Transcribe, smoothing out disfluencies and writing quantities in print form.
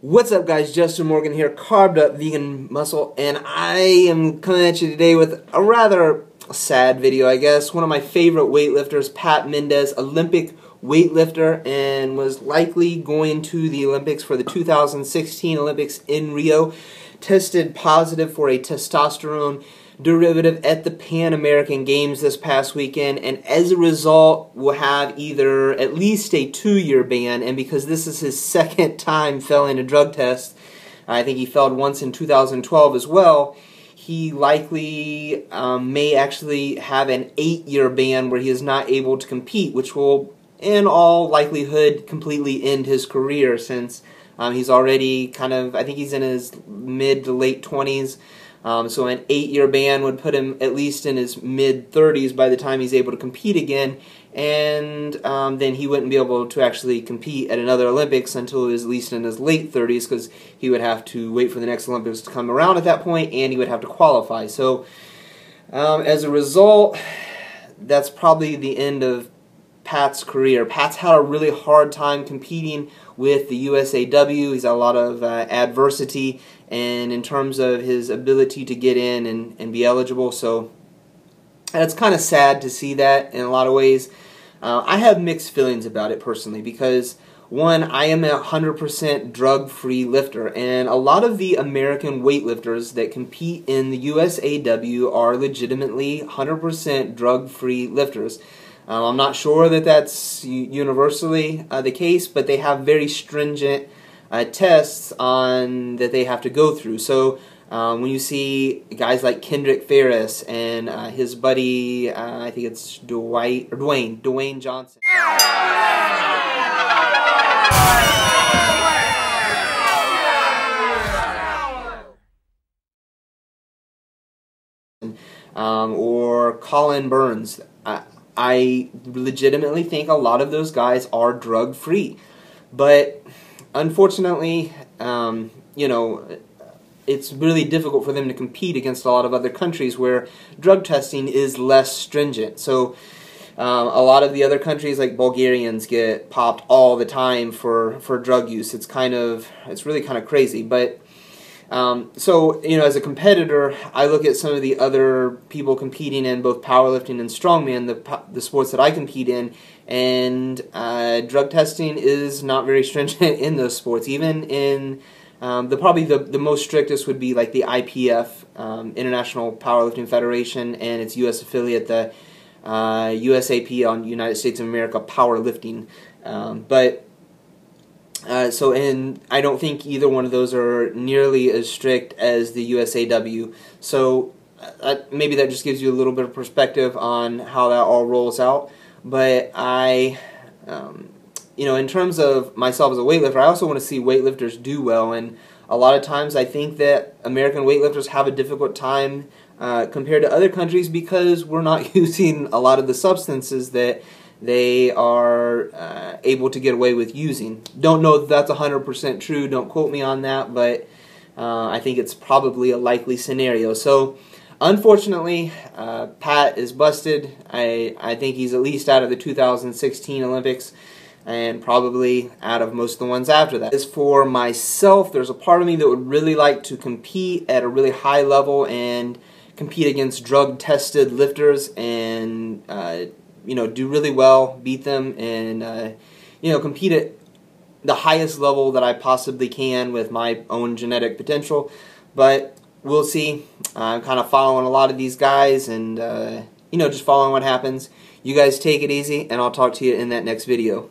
What's up, guys? Justin Morgan here, Carved Up Vegan Muscle, and I am coming at you today with a rather sad video, I guess. One of my favorite weightlifters, Pat Mendes, Olympic weightlifter, and was likely going to the Olympics for the 2016 Olympics in Rio, tested positive for a testosterone derivative at the Pan American Games this past weekend, and as a result will have either at least a 2-year ban, and because this is his second time failing a drug test, I think he failed once in 2012 as well, he likely may actually have an 8-year ban where he is not able to compete, which will in all likelihood completely end his career, since he's already I think he's in his mid to late 20s. So an 8-year ban would put him at least in his mid-30s by the time he's able to compete again, and then he wouldn't be able to actually compete at another Olympics until he was at least in his late 30s, because he would have to wait for the next Olympics to come around at that point, and he would have to qualify. So as a result, that's probably the end of Pat's career. Pat's had a really hard time competing with the USAW. He's had a lot of adversity, and in terms of his ability to get in and be eligible, so it's kind of sad to see that in a lot of ways. I have mixed feelings about it personally, because one, I am a 100% drug-free lifter, and a lot of the American weightlifters that compete in the USAW are legitimately 100% drug-free lifters. I'm not sure that that's universally the case, but they have very stringent tests that they have to go through. So when you see guys like Kendrick Ferris and his buddy, I think it's Dwayne Johnson. Or Colin Burns. I legitimately think a lot of those guys are drug-free, but unfortunately, you know, it's really difficult for them to compete against a lot of other countries where drug testing is less stringent. So a lot of the other countries, like Bulgarians, get popped all the time for drug use. It's really kind of crazy, but so, you know, as a competitor, I look at some of the other people competing in both powerlifting and strongman, the sports that I compete in, and drug testing is not very stringent in those sports. Even in probably the most strictest would be like the IPF, International Powerlifting Federation, and its U.S. affiliate, the USAP, on United States of America Powerlifting, and I don't think either one of those are nearly as strict as the USAW. So maybe that just gives you a little bit of perspective on how that all rolls out. But you know, in terms of myself as a weightlifter, I also want to see weightlifters do well. And a lot of times I think that American weightlifters have a difficult time compared to other countries because we're not using a lot of the substances that they are able to get away with using. Don't know if that's 100% true, don't quote me on that, but I think it's probably a likely scenario. So, unfortunately, Pat is busted. I think he's at least out of the 2016 Olympics, and probably out of most of the ones after that. As for myself, there's a part of me that would really like to compete at a really high level and compete against drug-tested lifters and you know, do really well, beat them, and you know, compete at the highest level that I possibly can with my own genetic potential. But we'll see. I'm kind of following a lot of these guys, and you know, just following what happens. You guys take it easy, and I'll talk to you in that next video.